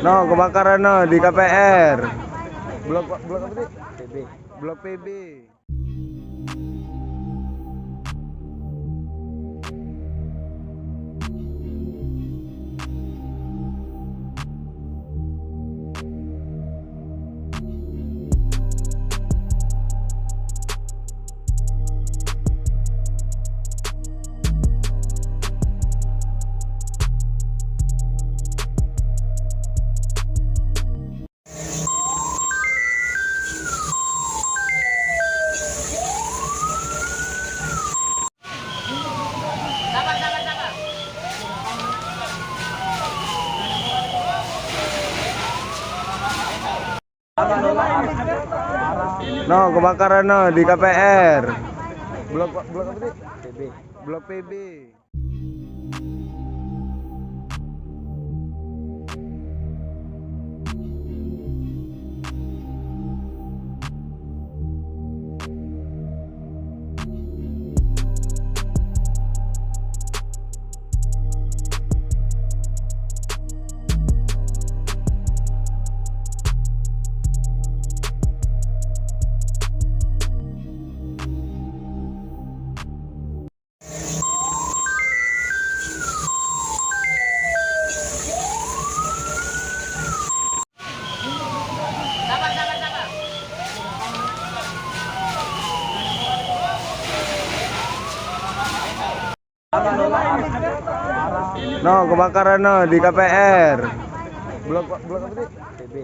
No, kebakaran no di KPR. Blok apa sih? PB. Blok PB. No, kebakaran no di KPR. Blok apa sih? PB. Blok PB. No, kebakaran no di KPR. Blok apa sih? PB.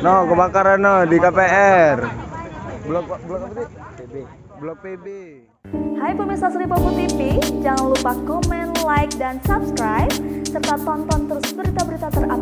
No, kebakaran no di KPR. Blok apa sih? PB. Blok PB. Hai pemirsa Sri Popo TV, jangan lupa komen, like, dan subscribe, serta tonton terus berita-berita terupdate